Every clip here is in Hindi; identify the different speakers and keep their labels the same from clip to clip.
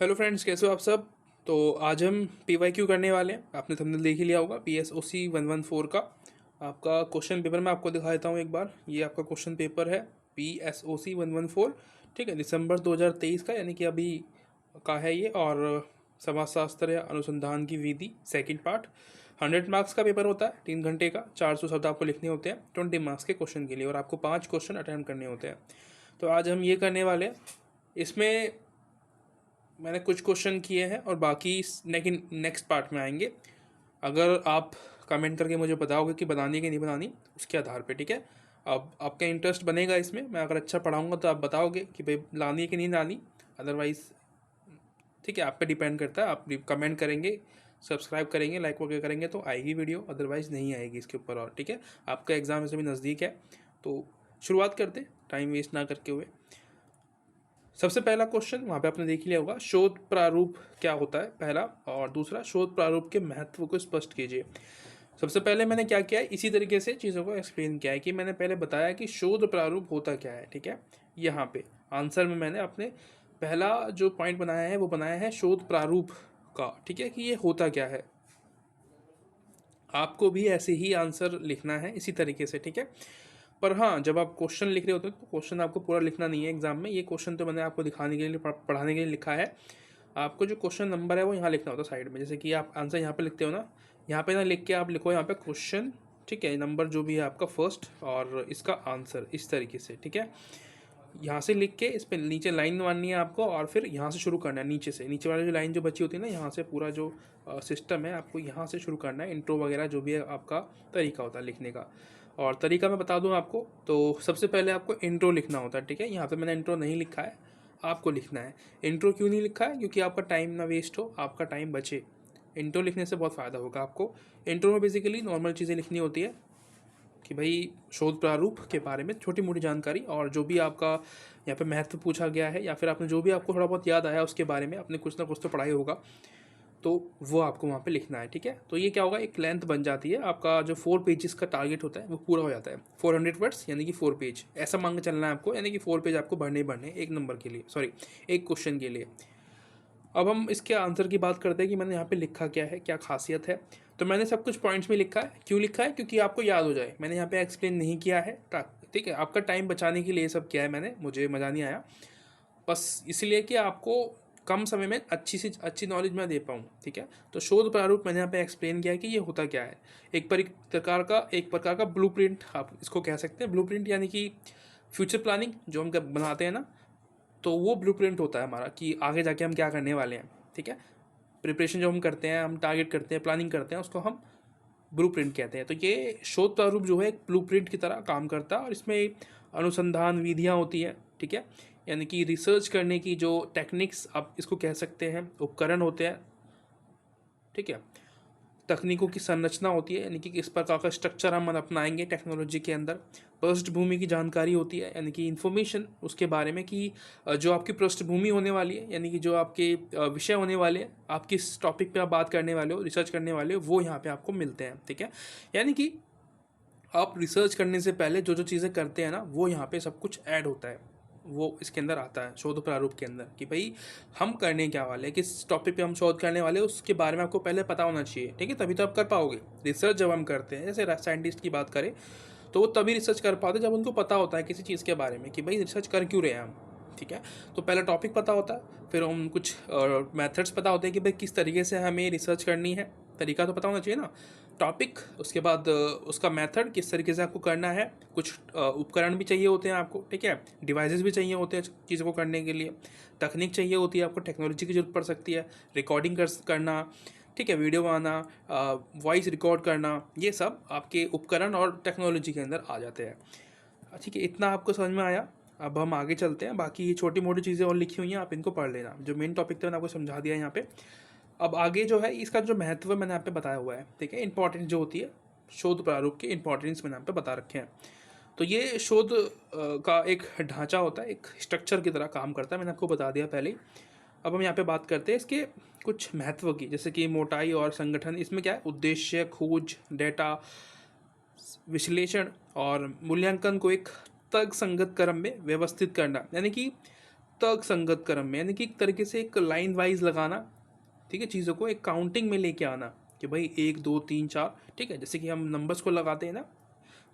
Speaker 1: हेलो फ्रेंड्स, कैसे हो आप सब। तो आज हम PYQ करने वाले हैं। आपने थंबनेल देख ही लिया होगा, PSOC 114 का आपका क्वेश्चन पेपर मैं आपको दिखा देता हूँ एक बार। ये आपका क्वेश्चन पेपर है PSOC 114, ठीक है, दिसंबर 2023 का, यानी कि अभी का है ये। और समाजशास्त्र या अनुसंधान की विधि सेकंड पार्ट। 100 मार्क्स का पेपर होता है, 3 घंटे का। 400 शब्द आपको लिखने होते हैं 20 मार्क्स के क्वेश्चन के लिए, और आपको 5 क्वेश्चन अटेम्प्ट करने होते हैं। तो आज हम ये करने वाले हैं। इसमें मैंने कुछ क्वेश्चन किए हैं और बाकी लेकिन नेक्स्ट पार्ट में आएंगे। अगर आप कमेंट करके मुझे बताओगे कि बनानी है कि नहीं बनानी, उसके आधार पे, ठीक है। अब आपका इंटरेस्ट बनेगा इसमें। मैं अगर अच्छा पढ़ाऊंगा तो आप बताओगे कि भाई लानी है कि नहीं लानी। अदरवाइज़ ठीक है, आप पे डिपेंड करता है। आप कमेंट करेंगे, सब्सक्राइब करेंगे, लाइक वगैरह करेंगे तो आएगी वीडियो, अदरवाइज़ नहीं आएगी इसके ऊपर। और ठीक है, आपका एग्ज़ाम ऐसे भी नज़दीक है, तो शुरुआत करते, टाइम वेस्ट ना करके हुए। सबसे पहला क्वेश्चन वहाँ पे आपने देख लिया होगा, शोध प्रारूप क्या होता है, पहला। और दूसरा, शोध प्रारूप के महत्व को स्पष्ट कीजिए। सबसे पहले मैंने क्या किया है, इसी तरीके से चीज़ों को एक्सप्लेन किया है कि मैंने पहले बताया कि शोध प्रारूप होता क्या है, ठीक है। यहाँ पे आंसर में मैंने अपने पहला जो पॉइंट बनाया है वो बनाया है शोध प्रारूप का, ठीक है, कि ये होता क्या है। आपको भी ऐसे ही आंसर लिखना है इसी तरीके से, ठीक है। पर हाँ, जब आप क्वेश्चन लिख रहे होते हो तो क्वेश्चन आपको पूरा लिखना नहीं है एग्जाम में। ये क्वेश्चन तो मैंने आपको दिखाने के लिए, पढ़ाने के लिए लिखा है। आपको जो क्वेश्चन नंबर है वो यहाँ लिखना होता है साइड में। जैसे कि आप आंसर यहाँ पे लिखते हो ना, यहाँ पे ना लिख के आप लिखो यहाँ पे क्वेश्चन, ठीक है, नंबर जो भी है आपका फर्स्ट, और इसका आंसर इस तरीके से, ठीक है। यहाँ से लिख के इस पर नीचे लाइन माननी है आपको, और फिर यहाँ से शुरू करना है नीचे से। नीचे वाली जो लाइन जो बची होती है ना, यहाँ से पूरा जो सिस्टम है आपको यहाँ से शुरू करना है। इंट्रो वगैरह जो भी है आपका तरीका होता है लिखने का। और तरीका मैं बता दूँ आपको, तो सबसे पहले आपको इंट्रो लिखना होता है, ठीक है। यहाँ पे मैंने इंट्रो नहीं लिखा है, आपको लिखना है। इंट्रो क्यों नहीं लिखा है? क्योंकि आपका टाइम ना वेस्ट हो, आपका टाइम बचे। इंट्रो लिखने से बहुत फ़ायदा होगा आपको। इंट्रो में बेसिकली नॉर्मल चीज़ें लिखनी होती है कि भाई शोध प्रारूप के बारे में छोटी मोटी जानकारी, और जो भी आपका यहाँ पे महत्व पूछा गया है, या फिर आपने जो भी आपको थोड़ा बहुत याद आया उसके बारे में, आपने कुछ ना कुछ तो पढ़ाई होगा, तो वो आपको वहाँ पे लिखना है, ठीक है। तो ये क्या होगा, एक लेंथ बन जाती है आपका। जो 4 पेजेस का टारगेट होता है वो पूरा हो जाता है। 400 वर्ड्स यानी कि 4 पेज, ऐसा मांग के चलना है आपको, यानी कि 4 पेज आपको भरने ही भरने एक नंबर के लिए, सॉरी, एक क्वेश्चन के लिए। अब हम इसके आंसर की बात करते हैं कि मैंने यहाँ पे लिखा क्या है, क्या खासियत है। तो मैंने सब कुछ पॉइंट्स में लिखा है। क्यों लिखा है? क्योंकि आपको याद हो जाए। मैंने यहाँ पे एक्सप्लेन नहीं किया है, ठीक है, आपका टाइम बचाने के लिए ये सब किया है मैंने, मुझे मज़ा नहीं आया बस इसलिए कि आपको कम समय में अच्छी से अच्छी नॉलेज मैं दे पाऊँ, ठीक है। तो शोध प्रारूप मैंने यहाँ पे एक्सप्लेन किया है कि ये होता क्या है। एक प्रकार का ब्लूप्रिंट आप इसको कह सकते हैं। ब्लूप्रिंट यानी कि फ्यूचर प्लानिंग जो हम बनाते हैं ना, तो वो ब्लूप्रिंट होता है हमारा कि आगे जाके हम क्या करने वाले हैं, ठीक है। प्रिपरेशन जो हम करते हैं, हम टारगेट करते हैं, प्लानिंग करते हैं, उसको हम ब्लूप्रिंट कहते हैं। तो ये शोध प्रारूप जो है एक ब्लूप्रिंट की तरह काम करता है, और इसमें अनुसंधान विधियाँ होती हैं, ठीक है, यानी कि रिसर्च करने की जो टेक्निक्स आप इसको कह सकते हैं, उपकरण होते हैं, ठीक है। तकनीकों की संरचना होती है, यानी कि किस प्रकार का स्ट्रक्चर हम अपनाएंगे टेक्नोलॉजी के अंदर। पृष्ठभूमि की जानकारी होती है, यानी कि इन्फॉर्मेशन उसके बारे में कि जो आपकी पृष्ठभूमि होने वाली है, यानी कि जो आपके विषय होने वाले हैं, आप किस टॉपिक पे आप बात करने वाले हो, रिसर्च करने वाले हो, वो यहाँ पे आपको मिलते हैं, ठीक है। यानी कि आप रिसर्च करने से पहले जो जो चीज़ें करते हैं ना, वो यहाँ पे सब कुछ ऐड होता है, वो इसके अंदर आता है शोध प्रारूप के अंदर, कि भाई हम करने क्या वाले हैं, किस टॉपिक पे हम शोध करने वाले हैं, उसके बारे में आपको पहले पता होना चाहिए, ठीक है, तभी तो आप कर पाओगे। रिसर्च जब हम करते हैं, जैसे साइंटिस्ट की बात करें, तो वो तभी रिसर्च कर पाते जब उनको पता होता है किसी चीज़ के बारे में कि भाई रिसर्च कर क्यों रहे हैं हम, ठीक है। तो पहला टॉपिक पता होता है, फिर हम कुछ मेथड्स पता होते हैं कि भाई किस तरीके से हमें रिसर्च करनी है, तरीका तो पता होना चाहिए ना। टॉपिक, उसके बाद उसका मेथड किस तरीके से आपको करना है, कुछ उपकरण भी चाहिए होते हैं आपको, ठीक है, डिवाइसेस भी चाहिए होते हैं चीज़ों को करने के लिए, तकनीक चाहिए होती है आपको, टेक्नोलॉजी की जरूरत पड़ सकती है, रिकॉर्डिंग करना, ठीक है, वीडियो बनाना, वॉइस रिकॉर्ड करना, ये सब आपके उपकरण और टेक्नोलॉजी के अंदर आ जाते हैं, ठीक है। इतना आपको समझ में आया। अब हम आगे चलते हैं, बाकी ये छोटी मोटी चीज़ें और लिखी हुई हैं, आप इनको पढ़ लेना। जो मेन टॉपिक था मैंने आपको समझा दिया यहाँ पे। अब आगे जो है इसका जो महत्व है मैंने यहाँ पे बताया हुआ है, ठीक है। इंपॉर्टेंस जो होती है शोध प्रारूप के, इंपॉर्टेंस मैंने यहाँ पे बता रखे हैं। तो ये शोध का एक ढांचा होता है, एक स्ट्रक्चर की तरह काम करता है, मैंने आपको बता दिया पहले ही। अब हम यहाँ पे बात करते हैं इसके कुछ महत्व की, जैसे कि मोटाई और संगठन। इसमें क्या है, उद्देश्य, खोज, डेटा विश्लेषण और मूल्यांकन को एक तर्क संगत क्रम में व्यवस्थित करना, यानी कि तर्क संगत क्रम में, यानी कि एक तरीके से एक लाइन वाइज लगाना, ठीक है, चीज़ों को एक काउंटिंग में लेके आना कि भाई 1 2 3 4, ठीक है, जैसे कि हम नंबर्स को लगाते हैं ना,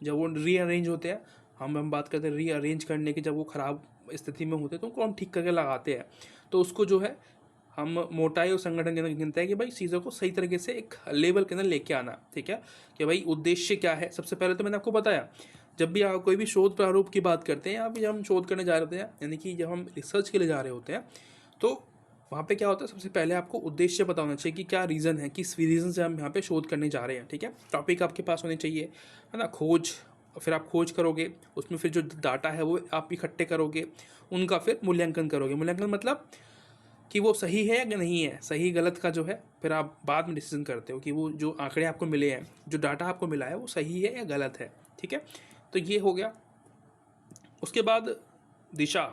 Speaker 1: जब वो रीअरेंज होते हैं, हम बात करते हैं रीअरेंज करने की, जब वो ख़राब स्थिति में होते हैं तो उनको हम ठीक करके लगाते हैं, तो उसको जो है हम मोटाई और संगठन के अंदर गिनते हैं कि भाई चीज़ों को सही तरीके से एक लेवल के अंदर लेके आना, ठीक है, कि भाई उद्देश्य क्या है। सबसे पहले तो मैंने आपको बताया, जब भी आप कोई भी शोध प्रारूप की बात करते हैं या फिर हम शोध करने जा रहे होते हैं, यानी कि जब हम रिसर्च के लिए जा रहे होते हैं, तो वहाँ पे क्या होता है, सबसे पहले आपको उद्देश्य पता होना चाहिए कि क्या रीज़न है, किस रीज़न से हम यहाँ पे शोध करने जा रहे हैं, ठीक है। टॉपिक आपके पास होने चाहिए, है ना, खोज, फिर आप खोज करोगे, उसमें फिर जो डाटा है वो आप इकट्ठे करोगे, उनका फिर मूल्यांकन करोगे। मूल्यांकन मतलब कि वो सही है या नहीं है, सही गलत का जो है फिर आप बाद में डिसीजन करते हो कि वो जो आंकड़े आपको मिले हैं, जो डाटा आपको मिला है वो सही है या गलत है, ठीक है। तो ये हो गया। उसके बाद दिशा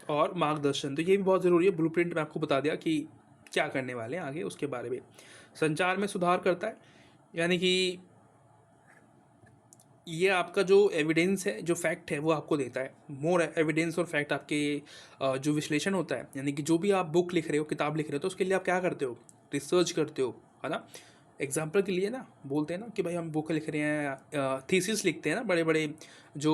Speaker 1: और मार्गदर्शन, तो ये भी बहुत ज़रूरी है। ब्लूप्रिंट में आपको बता दिया कि क्या करने वाले हैं आगे, उसके बारे में। संचार में सुधार करता है, यानी कि ये आपका जो एविडेंस है, जो फैक्ट है, वो आपको देता है। मोर एविडेंस और फैक्ट आपके जो विश्लेषण होता है, यानी कि जो भी आप बुक लिख रहे हो, किताब लिख रहे हो, तो उसके लिए आप क्या करते हो, रिसर्च करते हो, है ना। एग्जाम्पल के लिए ना बोलते हैं ना कि भाई हम बुक लिख रहे हैं, थीसिस लिखते हैं ना, बड़े बड़े जो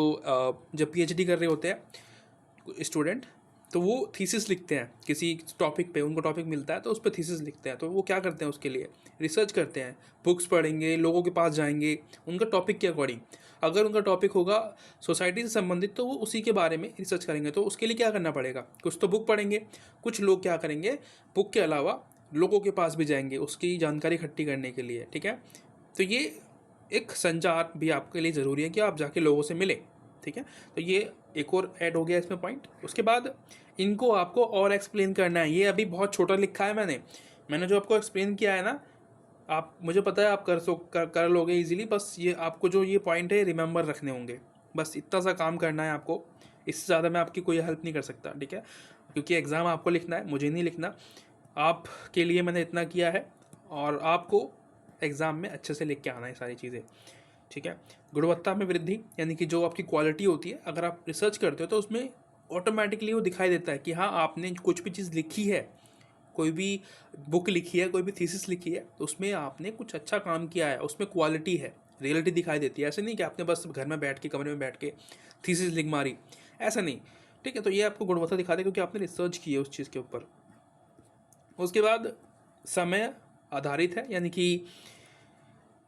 Speaker 1: जब PhD कर रहे होते हैं स्टूडेंट, तो वो थीसिस लिखते हैं किसी टॉपिक पे, उनको टॉपिक मिलता है तो उस पर थीसिस लिखते हैं। तो वो क्या करते हैं, उसके लिए रिसर्च करते हैं, बुक्स पढ़ेंगे, लोगों के पास जाएंगे, उनका टॉपिक के अकॉर्डिंग, अगर उनका टॉपिक होगा सोसाइटी से संबंधित तो वो उसी के बारे में रिसर्च करेंगे। तो उसके लिए क्या करना पड़ेगा, कुछ तो बुक पढ़ेंगे, कुछ लोग क्या करेंगे, बुक के अलावा लोगों के पास भी जाएंगे उसकी जानकारी इकट्ठी करने के लिए, ठीक है। तो ये एक संचार भी आपके लिए ज़रूरी है कि आप जाके लोगों से मिले, ठीक है। तो ये एक और ऐड हो गया इसमें पॉइंट। उसके बाद इनको आपको और एक्सप्लेन करना है। ये अभी बहुत छोटा लिखा है मैंने जो आपको एक्सप्लेन किया है ना, आप, मुझे पता है आप कर लोगे इजीली, बस ये आपको जो ये पॉइंट है रिमेंबर रखने होंगे, बस इतना सा काम करना है आपको। इससे ज़्यादा मैं आपकी कोई हेल्प नहीं कर सकता, ठीक है, क्योंकि एग्ज़ाम आपको लिखना है, मुझे नहीं लिखना। आपके लिए मैंने इतना किया है और आपको एग्ज़ाम में अच्छे से लिख के आना है सारी चीज़ें, ठीक है। गुणवत्ता में वृद्धि, यानी कि जो आपकी क्वालिटी होती है, अगर आप रिसर्च करते हो तो उसमें ऑटोमेटिकली वो दिखाई देता है कि हाँ आपने कुछ भी चीज़ लिखी है, कोई भी बुक लिखी है, कोई भी थीसिस लिखी है, तो उसमें आपने कुछ अच्छा काम किया है, उसमें क्वालिटी है, रियलिटी दिखाई देती है। ऐसे नहीं कि आपने बस घर में बैठ के, कमरे में बैठ के थीसिस लिख मारी, ऐसा नहीं, ठीक है। तो ये आपको गुणवत्ता दिखाते हैं क्योंकि आपने रिसर्च की है उस चीज़ के ऊपर। उसके बाद समय आधारित है, यानी कि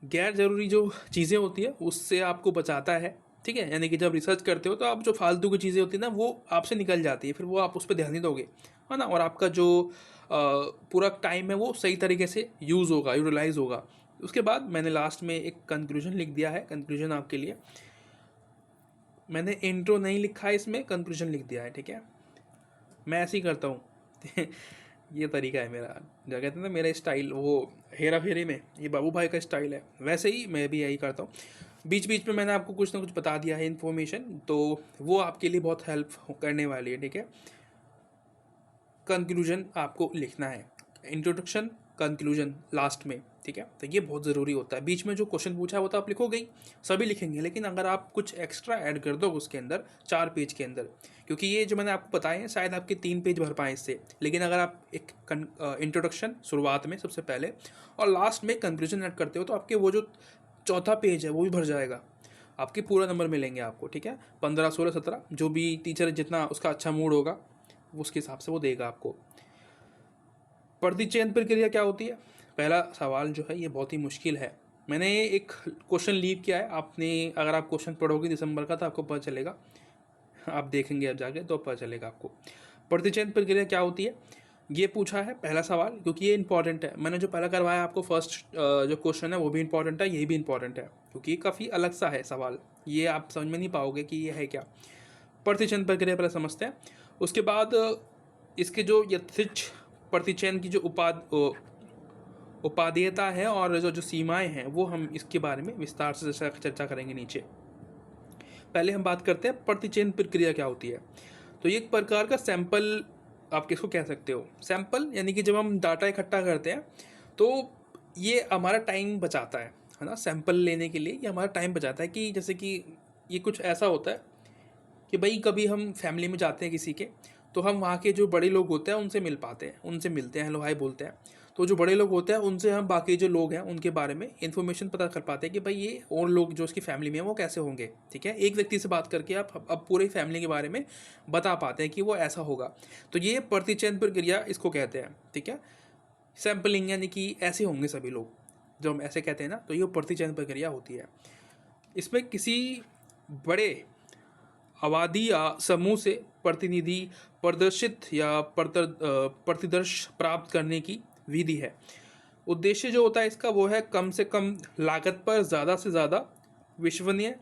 Speaker 1: गैर ज़रूरी जो चीज़ें होती है उससे आपको बचाता है, ठीक है। यानी कि जब रिसर्च करते हो तो आप जो फालतू की चीज़ें होती है ना वो आपसे निकल जाती है, फिर वो आप उस पर ध्यान नहीं दोगे, है ना, और आपका जो पूरा टाइम है वो सही तरीके से यूज़ होगा, यूटिलाइज होगा। उसके बाद मैंने लास्ट में एक कंक्लूजन लिख दिया है। कंक्लूजन आपके लिए, मैंने इंट्रो नहीं लिखा है, इसमें कंक्लूजन लिख दिया है, ठीक है। मैं ऐसे ही करता हूँ ये तरीका है मेरा, जो कहते हैं ना मेरा स्टाइल, वो हेरा फेरी में ये बाबू भाई का स्टाइल है, वैसे ही मैं भी यही करता हूँ। बीच बीच में मैंने आपको कुछ ना कुछ बता दिया है इन्फॉर्मेशन, तो वो आपके लिए बहुत हेल्प करने वाली है, ठीक है। कंक्लूजन आपको लिखना है, इंट्रोडक्शन, कंक्लूजन लास्ट में, ठीक है। तो ये बहुत ज़रूरी होता है। बीच में जो क्वेश्चन पूछा है वो तो आप लिखोगे ही, सभी लिखेंगे, लेकिन अगर आप कुछ एक्स्ट्रा ऐड कर दो उसके अंदर 4 पेज के अंदर, क्योंकि ये जो मैंने आपको बताए हैं शायद आपके 3 पेज भर पाएँ इससे, लेकिन अगर आप एक इंट्रोडक्शन शुरुआत में सबसे पहले और लास्ट में कंक्लूजन ऐड करते हो तो आपके वो जो चौथा पेज है वो भी भर जाएगा, आपके पूरा नंबर मिलेंगे आपको, ठीक है। 15 16 17 जो भी टीचर जितना उसका अच्छा मूड होगा उसके हिसाब से वो देगा आपको। प्रतिचयन प्रक्रिया क्या होती है, पहला सवाल जो है ये बहुत ही मुश्किल है। मैंने एक क्वेश्चन लीव किया है, आपने अगर आप क्वेश्चन पढ़ोगे दिसंबर का तो आपको पता चलेगा, आप देखेंगे अब जाके तो पता चलेगा आपको। प्रतिचयन प्रक्रिया क्या होती है ये पूछा है पहला सवाल, क्योंकि ये इंपॉर्टेंट है। मैंने जो पहला करवाया आपको फर्स्ट जो क्वेश्चन है वो भी इंपॉर्टेंट है, ये भी इंपॉर्टेंट है, क्योंकि ये काफ़ी अलग सा है सवाल, ये आप समझ में नहीं पाओगे कि ये है क्या। प्रतिचयन प्रक्रिया पहले समझते हैं। उसके बाद इसके जो यथेच्छ प्रतिचयन की जो उपादेयता है और जो सीमाएं हैं वो हम इसके बारे में विस्तार से चर्चा करेंगे नीचे। पहले हम बात करते हैं प्रतिचयन प्रक्रिया क्या होती है। तो ये एक प्रकार का सैंपल आप किसको कह सकते हो, सैंपल, यानी कि जब हम डाटा इकट्ठा करते हैं तो ये हमारा टाइम बचाता है ना, सैंपल लेने के लिए ये हमारा टाइम बचाता है। कि जैसे कि ये कुछ ऐसा होता है कि भाई कभी हम फैमिली में जाते हैं किसी के, तो हम वहाँ के जो बड़े लोग होते हैं उनसे मिल पाते हैं, उनसे मिलते हैं, हेलो हाय बोलते हैं। तो जो बड़े लोग होते हैं उनसे हम बाकी जो लोग हैं उनके बारे में इन्फॉर्मेशन पता कर पाते हैं कि भाई ये और लोग जो उसकी फैमिली में हैं वो कैसे होंगे, ठीक है। एक व्यक्ति से बात करके आप अब पूरे फैमिली के बारे में बता पाते हैं कि वो ऐसा होगा। तो ये प्रतिचयन प्रक्रिया इसको कहते हैं, ठीक है। सैम्पलिंग यानी कि ऐसे होंगे सभी लोग, जो हम ऐसे कहते हैं ना, तो ये प्रतिचयन प्रक्रिया होती है। इसमें किसी बड़े आबादी या समूह से प्रतिनिधि प्रदर्शित या प्रतिदर्श प्राप्त करने की विधि है। उद्देश्य जो होता है इसका वो है कम से कम लागत पर ज़्यादा से ज़्यादा विश्वसनीय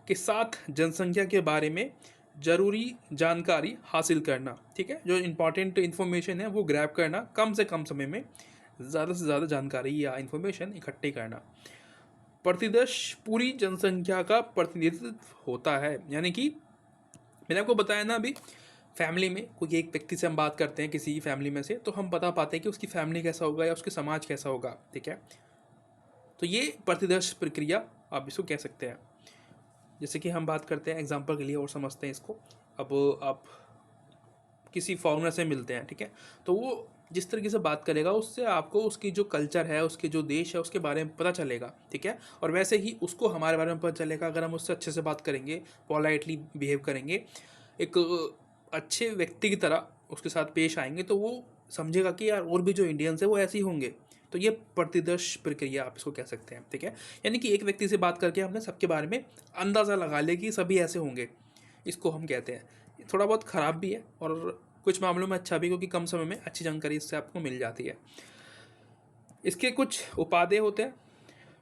Speaker 1: के साथ जनसंख्या के बारे में ज़रूरी जानकारी हासिल करना, ठीक है। जो इम्पोर्टेंट इन्फॉर्मेशन है वो ग्रैब करना, कम से कम समय में ज़्यादा से ज़्यादा जानकारी या इन्फॉर्मेशन इकट्ठी करना। प्रतिदर्श पूरी जनसंख्या का प्रतिनिधित्व होता है, यानी कि मैंने आपको बताया ना अभी, फैमिली में कोई एक व्यक्ति से हम बात करते हैं किसी फैमिली में से, तो हम बता पाते हैं कि उसकी फैमिली कैसा होगा या उसके समाज कैसा होगा, ठीक है। तो ये प्रतिदर्श प्रक्रिया आप इसको कह सकते हैं। जैसे कि हम बात करते हैं एग्जांपल के लिए और समझते हैं इसको। अब आप किसी फॉरेनर से मिलते हैं, ठीक है, तो वो जिस तरीके से बात करेगा उससे आपको उसकी जो कल्चर है, उसके जो देश है, उसके बारे में पता चलेगा, ठीक है। और वैसे ही उसको हमारे बारे में पता चलेगा अगर हम उससे अच्छे से बात करेंगे, पोलाइटली बिहेव करेंगे, एक अच्छे व्यक्ति की तरह उसके साथ पेश आएंगे, तो वो समझेगा कि यार और भी जो इंडियंस है वो ऐसे ही होंगे। तो ये प्रतिदर्श प्रक्रिया आप इसको कह सकते हैं, ठीक है। यानी कि एक व्यक्ति से बात करके हमने सबके बारे में अंदाज़ा लगा लिया कि सभी ऐसे होंगे, इसको हम कहते हैं। थोड़ा बहुत ख़राब भी है और कुछ मामलों में अच्छा भी, क्योंकि कम समय में अच्छी जानकारी इससे आपको मिल जाती है। इसके कुछ उपादेय होते हैं,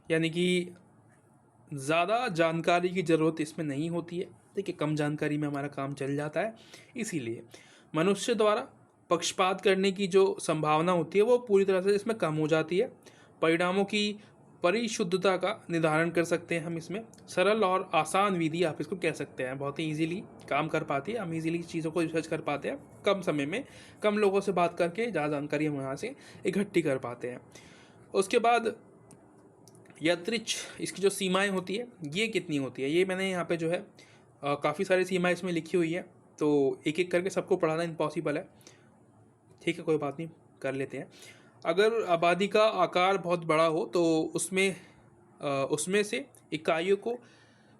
Speaker 1: यानी कि ज़्यादा जानकारी की ज़रूरत इसमें नहीं होती है, देखिए कम जानकारी में हमारा काम चल जाता है। इसीलिए मनुष्य द्वारा पक्षपात करने की जो संभावना होती है वो पूरी तरह से इसमें कम हो जाती है। परिणामों की परिशुद्धता का निर्धारण कर सकते हैं हम इसमें। सरल और आसान विधि आप इसको कह सकते हैं, बहुत ही ईजीली काम कर पाती है, हम ईजीली चीज़ों को रिसर्च कर पाते हैं, कम समय में कम लोगों से बात करके ज़्यादा जानकारी हम यहाँ से इकट्ठी कर पाते हैं। उसके बाद यात्रिच इसकी जो सीमाएं होती है ये कितनी होती है, ये मैंने यहाँ पे जो है काफ़ी सारी सीमाएं इसमें लिखी हुई है, तो एक एक करके सबको पढ़ाना इम्पॉसिबल है, ठीक है, कोई बात नहीं, कर लेते हैं। अगर आबादी का आकार बहुत बड़ा हो तो उसमें से इकाइयों को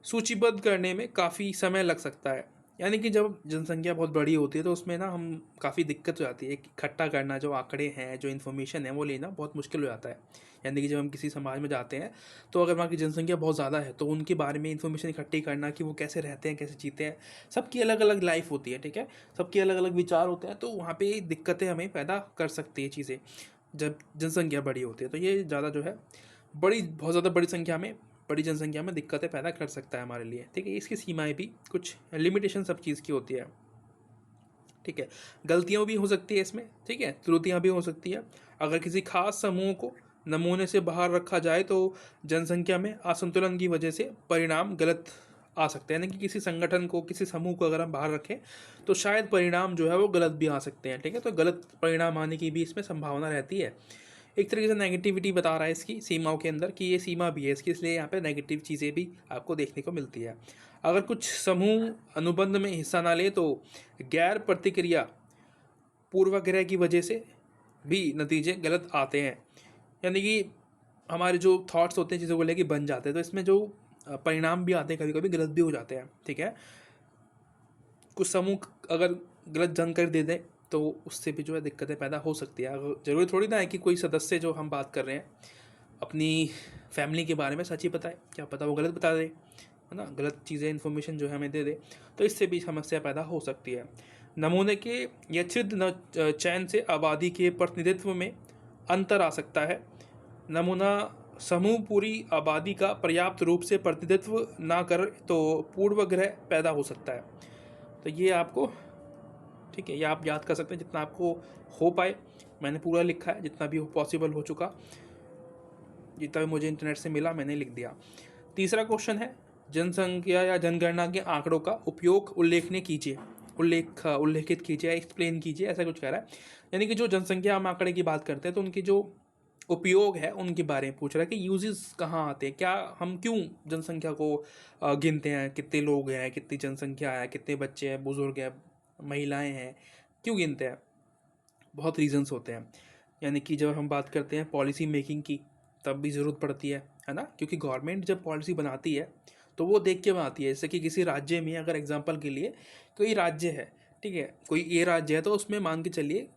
Speaker 1: सूचीबद्ध करने में काफ़ी समय लग सकता है। यानी कि जब जनसंख्या बहुत बड़ी होती है तो उसमें ना हम काफ़ी दिक्कत हो जाती है, इकट्ठा करना, जो आंकड़े हैं, जो इन्फॉर्मेशन है वो लेना बहुत मुश्किल हो जाता है। यानी कि जब हम किसी समाज में जाते हैं तो अगर वहाँ की जनसंख्या बहुत ज़्यादा है तो उनके बारे में इन्फॉर्मेशन इकट्ठी करना कि वो कैसे रहते हैं, कैसे जीते हैं, सबकी अलग अलग लाइफ होती है, ठीक है, सबके अलग अलग विचार होते हैं, तो वहाँ पे दिक्कतें हमें पैदा कर सकती है चीज़ें जब जनसंख्या बड़ी होती है। तो ये ज़्यादा जो है बहुत ज़्यादा बड़ी जनसंख्या में दिक्कतें पैदा कर सकता है हमारे लिए, ठीक है। इसकी सीमाएं भी, कुछ लिमिटेशन सब चीज़ की होती है, ठीक है। गलतियाँ भी हो सकती है इसमें, ठीक है, त्रुटियाँ भी हो सकती है। अगर किसी खास समूह को नमूने से बाहर रखा जाए तो जनसंख्या में असंतुलन की वजह से परिणाम गलत आ सकते हैं। यानी कि किसी संगठन को, किसी समूह को अगर हम बाहर रखें तो शायद परिणाम जो है वो गलत भी आ सकते हैं, ठीक है। तो गलत परिणाम आने की भी इसमें संभावना रहती है। एक तरीके से नेगेटिविटी बता रहा है इसकी सीमाओं के अंदर कि ये सीमा भी है इसकी, इसलिए यहाँ पे नेगेटिव चीज़ें भी आपको देखने को मिलती है। अगर कुछ समूह अनुबंध में हिस्सा ना ले तो गैर प्रतिक्रिया पूर्वाग्रह की वजह से भी नतीजे गलत आते हैं। यानी कि हमारे जो थॉट्स होते हैं चीज़ों को लेके बन जाते हैं, तो इसमें जो परिणाम भी आते हैं कभी कभी गलत भी हो जाते हैं, ठीक है। कुछ समूह अगर गलत जानकारी दे दें तो उससे भी जो है दिक्कतें पैदा हो सकती है। अगर ज़रूरी थोड़ी ना है कि कोई सदस्य जो हम बात कर रहे हैं अपनी फैमिली के बारे में सच ही बताए, क्या पता वो गलत बता दे, है ना, गलत चीज़ें इन्फॉर्मेशन जो है हमें दे दे, तो इससे भी समस्या पैदा हो सकती है। नमूने के यथोचित चयन से आबादी के प्रतिनिधित्व में अंतर आ सकता है। नमूना समूह पूरी आबादी का पर्याप्त रूप से प्रतिनिधित्व ना कर तो पूर्वाग्रह पैदा हो सकता है। तो ये आपको, ठीक है, ये आप याद कर सकते हैं जितना आपको हो पाए। मैंने पूरा लिखा है, जितना भी पॉसिबल हो चुका, जितना भी मुझे इंटरनेट से मिला मैंने लिख दिया। तीसरा क्वेश्चन है, जनसंख्या या जनगणना के आंकड़ों का उपयोग उल्लेखित कीजिए, एक्सप्लेन कीजिए, ऐसा कुछ कह रहा है। यानी कि जो जनसंख्या हम आंकड़े की बात करते हैं तो उनकी जो उपयोग है उनके बारे में पूछ रहा है कि यूजेस कहाँ आते हैं, क्या हम क्यों जनसंख्या को गिनते हैं, कितने लोग हैं, कितनी जनसंख्या है, कितने बच्चे हैं, बुजुर्ग हैं, महिलाएं हैं, क्यों गिनते हैं? बहुत रीजंस होते हैं। यानी कि जब हम बात करते हैं पॉलिसी मेकिंग की, तब भी ज़रूरत पड़ती है ना, क्योंकि गवर्नमेंट जब पॉलिसी बनाती है तो वो देख के बनाती है। जैसे कि किसी राज्य में, अगर एग्जांपल के लिए कोई राज्य है, ठीक है, कोई ए राज्य है, तो उसमें मान के चलिए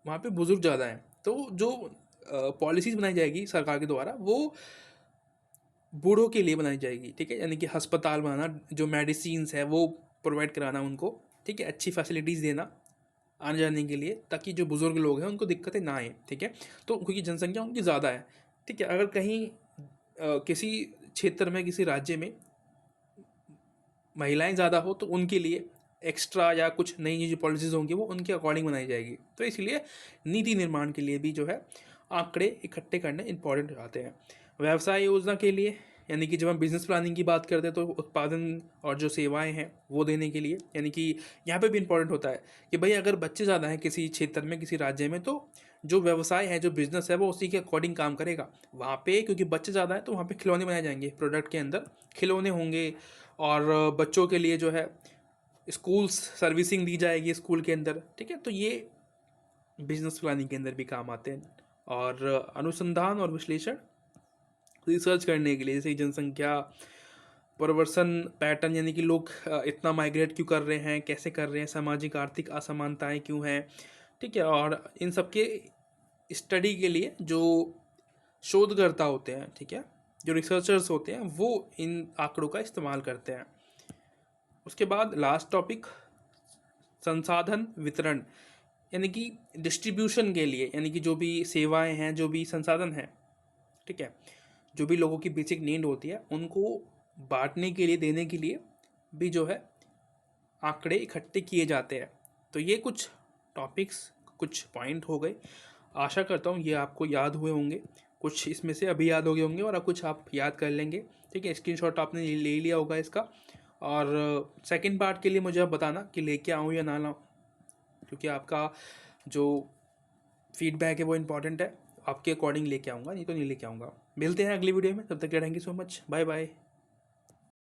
Speaker 1: वहाँ पे बुजुर्ग ज़्यादा हैं, तो जो पॉलिसीज़ बनाई जाएगी सरकार के द्वारा वो बूढ़ों के लिए बनाई जाएगी, ठीक है। यानी कि अस्पताल बनाना, जो मेडिसिन्स है वो प्रोवाइड कराना उनको, ठीक है, अच्छी फैसिलिटीज़ देना आने जाने के लिए, ताकि जो बुज़ुर्ग लोग हैं उनको दिक्कतें ना आए, ठीक है। तो क्योंकि जनसंख्या उनकी ज़्यादा है, ठीक है, अगर कहीं किसी क्षेत्र में, किसी राज्य में महिलाएं ज़्यादा हो तो उनके लिए एक्स्ट्रा या कुछ नई जो पॉलिसीज़ होंगी वो उनके अकॉर्डिंग बनाई जाएगी। तो इसलिए नीति निर्माण के लिए भी जो है आंकड़े इकट्ठे करने इंपॉर्टेंट हो जाते हैं। व्यवसाय योजना के लिए, यानी कि जब हम बिजनेस प्लानिंग की बात करते हैं तो उत्पादन और जो सेवाएं हैं वो देने के लिए, यानी कि यहाँ पे भी इंपॉर्टेंट होता है कि भाई अगर बच्चे ज़्यादा हैं किसी क्षेत्र में, किसी राज्य में, तो जो व्यवसाय है, जो बिजनेस है, वो उसी के अकॉर्डिंग काम करेगा वहाँ पे। क्योंकि बच्चे ज़्यादा हैं तो वहाँ पे खिलौने बनाए जाएंगे, प्रोडक्ट के अंदर खिलौने होंगे, और बच्चों के लिए जो है स्कूल्स सर्विसिंग दी जाएगी स्कूल के अंदर, ठीक है। तो ये बिजनेस प्लानिंग के अंदर भी काम आते हैं। और अनुसंधान और विश्लेषण, रिसर्च करने के लिए, जैसे जनसंख्या प्रवर्सन पैटर्न, यानी कि लोग इतना माइग्रेट क्यों कर रहे हैं, कैसे कर रहे हैं, सामाजिक आर्थिक असमानताएं क्यों हैं, ठीक है। और इन सब के स्टडी के लिए जो शोधकर्ता होते हैं, ठीक है, जो रिसर्चर्स होते हैं, वो इन आंकड़ों का इस्तेमाल करते हैं। उसके बाद लास्ट टॉपिक, संसाधन वितरण, यानी कि डिस्ट्रीब्यूशन के लिए, यानी कि जो भी सेवाएं हैं, जो भी संसाधन हैं, ठीक है, जो भी लोगों की बेसिक नीड होती है उनको बांटने के लिए, देने के लिए भी जो है आंकड़े इकट्ठे किए जाते हैं। तो ये कुछ टॉपिक्स, कुछ पॉइंट हो गए। आशा करता हूँ ये आपको याद हुए होंगे, कुछ इसमें से अभी याद हो गए होंगे और कुछ आप याद कर लेंगे, ठीक है। स्क्रीनशॉट आपने ले लिया होगा इसका। और सेकंड पार्ट के लिए मुझे आप बताना कि लेके आऊँ या ना लाऊँ, क्योंकि आपका जो फीडबैक है वो इम्पॉर्टेंट है। आपके अकॉर्डिंग लेके आऊँगा, नहीं तो नहीं लेके आऊँगा। मिलते हैं अगली वीडियो में, तब तक के thank you so much, bye bye.